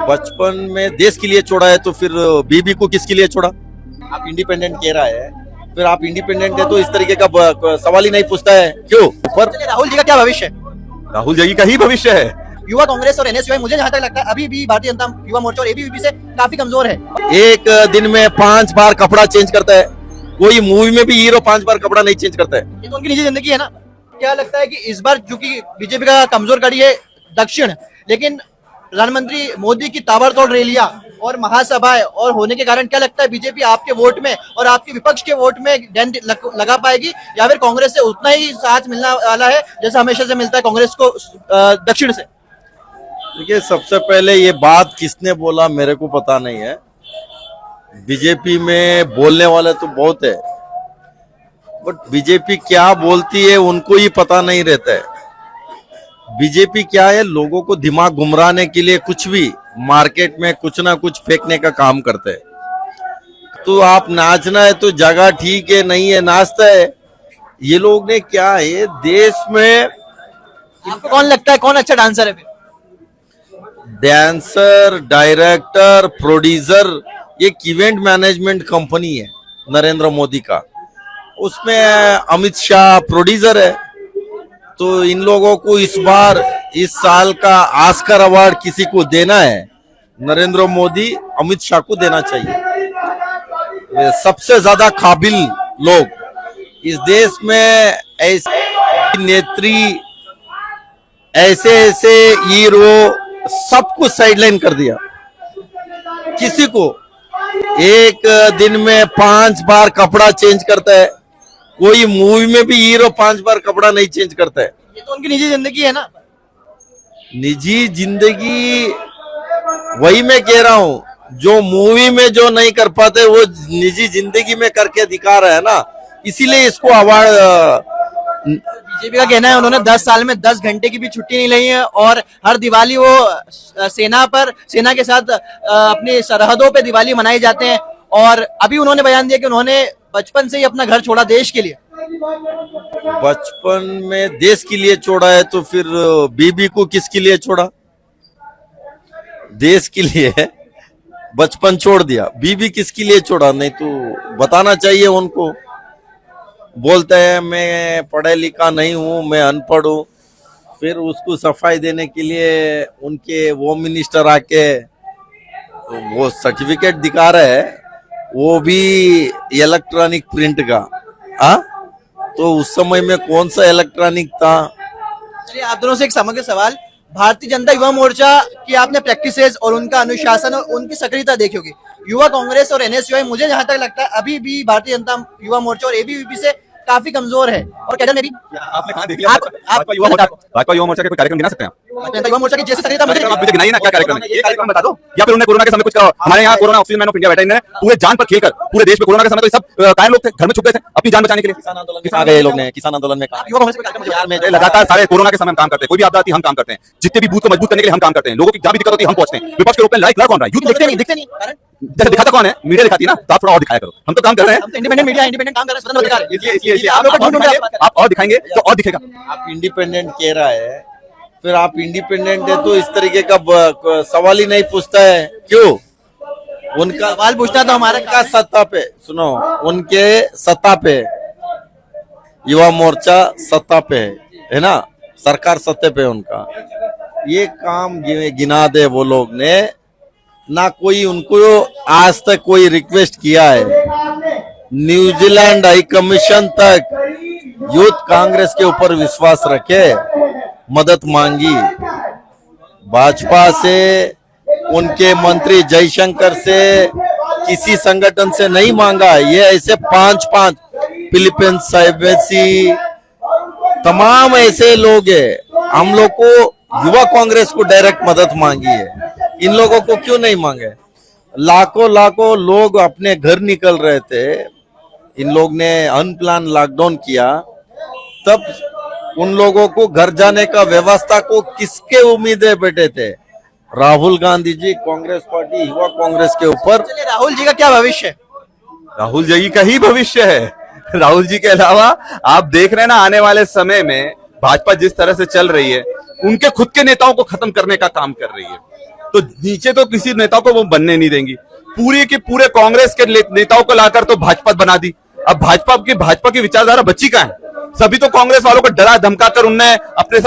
बचपन में देश के लिए छोड़ा है तो फिर बीबी को किसके लिए छोड़ा? आप इंडिपेंडेंट कह रहा है, फिर आप इंडिपेंडेंट है तो इस तरीके का सवाल ही नहीं पूछता है क्यों? पर राहुल जी का क्या भविष्य है? राहुल जी का ही भविष्य है। युवा कांग्रेस और एनएसयूआई मुझे जहां तक लगता है अभी भी भारतीय जनता युवा मोर्चा और एबीवीपी से काफी कमजोर है। एक दिन में 5 बार कपड़ा चेंज करता है। कोई मूवी में भी हीरो 5 बार कपड़ा नहीं चेंज करता है। ये तो उनकी निजी जिंदगी है ना। क्या लगता है कि इस बार चूंकि बीजेपी का कमजोर कड़ी है दक्षिण, लेकिन प्रधानमंत्री मोदी की ताबड़तोड़ रैलियां और महासभाएं और होने के कारण क्या लगता है बीजेपी आपके वोट में और आपके विपक्ष के वोट में डेंट लगा पाएगी या फिर कांग्रेस से उतना ही साथ मिलने वाला है जैसा हमेशा से मिलता है कांग्रेस को दक्षिण से? देखिए, सबसे पहले ये बात किसने बोला मेरे को पता नहीं है। बीजेपी में बोलने वाले तो बहुत है, बट बीजेपी क्या बोलती है उनको ही पता नहीं रहता है। बीजेपी क्या है, लोगों को दिमाग घुमराने के लिए कुछ भी मार्केट में कुछ ना कुछ फेंकने का काम करते हैं। तो आप नाचना है तो जगह ठीक है, नहीं है नाचता है। ये लोग ने क्या है देश में। आपको कौन लगता है कौन अच्छा डांसर है फिर? डांसर, डायरेक्टर, प्रोड्यूसर, एक इवेंट मैनेजमेंट कंपनी है नरेंद्र मोदी का, उसमें अमित शाह प्रोड्यूसर है। तो इन लोगों को इस बार इस साल का ऑस्कर अवार्ड किसी को देना है, नरेंद्र मोदी अमित शाह को देना चाहिए। सबसे ज्यादा काबिल लोग इस देश में, ऐसे नेत्री, ऐसे ऐसे हीरो सब कुछ साइडलाइन कर दिया। किसी को एक दिन में 5 बार कपड़ा चेंज करता है। कोई मूवी में भी हीरो 5 बार कपड़ा नहीं चेंज करता है। ये तो उनकी निजी जिंदगी है ना। निजी जिंदगी वही मैं कह रहा हूं, जो मूवी में जो नहीं कर पाते वो निजी जिंदगी में करके दिखा रहा है ना, इसीलिए इसको अवार्ड। बीजेपी का कहना है उन्होंने 10 साल में 10 घंटे की भी छुट्टी नहीं ली है और हर दिवाली वो सेना के साथ अपनी सरहदों पे दिवाली मनाए जाते हैं। और अभी उन्होंने बयान दिया कि उन्होंने बचपन से ही अपना घर छोड़ा देश के लिए। बचपन में देश के लिए छोड़ा है तो फिर बीबी को किसके लिए छोड़ा? देश के लिए बचपन छोड़ दिया, बीबी किसके लिए छोड़ा? नहीं तो बताना चाहिए उनको। बोलते हैं मैं पढ़ा लिखा नहीं हूं, मैं अनपढ़ हूं, फिर उसको सफाई देने के लिए उनके होम मिनिस्टर आके वो सर्टिफिकेट दिखा रहे हैं, वो भी इलेक्ट्रॉनिक प्रिंट का। तो उस समय में कौन सा इलेक्ट्रॉनिक था? चलिए, आप दोनों से एक समग्र सवाल। भारतीय जनता युवा मोर्चा की आपने प्रैक्टिसेस और उनका अनुशासन और उनकी सक्रियता देखी होगी। युवा कांग्रेस और एनएसयूआई मुझे जहां तक लगता है अभी भी भारतीय जनता युवा मोर्चा और एबीवीपी से काफी कमजोर है। और कैडर में भी आपने कहा देख लिया भाजपा युवा मोर्चा के कोई कार्यक्रम गिना सकते हैं आप? युवा मोर्चा की जैसी सक्रियता मुझे आप मुझे गिनाइए ना, क्या कार्यक्रम है? ये कार्यक्रम बता दो। या फिर उन्होंने कोरोना के समय कुछ हमारे यहाँ corona oxygen man of India बैठा, इन्होंने पूरे जान पर खेलकर पूरे देश में कोरोना के समय तो सब कायम लोग थे, घर में छुप गए थे अपनी जान बचाने के लिए। किसान आंदोलन में आ गए लोग ने, किसान आंदोलन में युवा कांग्रेस का कार्यक्रम में लगातार सारे कोरोना के समय हम काम करते हैं। कोई भी आपदा आती है हम काम करते हैं, जितने भी बूथ को मजबूत करने के लिए हम काम करते हैं। लोगों की जहां भी दिक्कत होती है हम पहुंचते हैं। विपक्ष के रूप में लड़ाई लड़ कौन रहा है? यूथ दिखते नहीं कारण जैसे दिखाता कौन है? मीडिया दिखाती है ना, तो आप थोड़ा और दिखाया करो। हम तो काम कर रहे हैं, हम तो इंडिपेंडेंट मीडिया इंडिपेंडेंट काम कर रहे हैं, स्वतंत्र अधिकार है। इसलिए आप और दिखाएंगे तो और दिखेगा। आप इंडिपेंडेंट कह रहा है, फिर आप इंडिपेंडेंट है तो इस तरीके का सवाल ही नहीं पूछता है क्यों? उनका सवाल पूछना तो हमारे का सत्ता पे, सुनो, उनके सत्ता पे, युवा मोर्चा सत्ता पे है ना, सरकार सत्ते पे उनका। ये काम गिना दे वो लोग ने ना, कोई उनको आज तक कोई रिक्वेस्ट किया है। न्यूजीलैंड हाई कमीशन तक यूथ कांग्रेस के ऊपर विश्वास रखे, मदद मांगी। भाजपा से, उनके मंत्री जयशंकर से, किसी संगठन से नहीं मांगा। ये ऐसे 5 फिलीपींस साइबेसी तमाम ऐसे लोग हैं। हम लोग को युवा कांग्रेस को डायरेक्ट मदद मांगी है, इन लोगों को क्यों नहीं मांगे? लाखों लोग अपने घर निकल रहे थे, इन लोग ने अनप्लान लॉकडाउन किया, तब उन लोगों को घर जाने का व्यवस्था को किसके उम्मीदें बैठे थे? राहुल गांधी जी, कांग्रेस पार्टी, युवा कांग्रेस के ऊपर। राहुल जी का क्या भविष्य है? राहुल जी का ही भविष्य है। राहुल जी के अलावा आप देख रहे हैं ना, आने वाले समय में भाजपा जिस तरह से चल रही है, उनके खुद के नेताओं को खत्म करने का काम कर रही है। तो नीचे तो किसी नेता को वो बनने नहीं देंगी। पूरी की पूरे कांग्रेस के नेताओं को लाकर तो भाजपा बना दी। अब भाजपा की विचारधारा बची कहाँ है? सभी तो कांग्रेस वालों को डरा धमका कर उनने अपने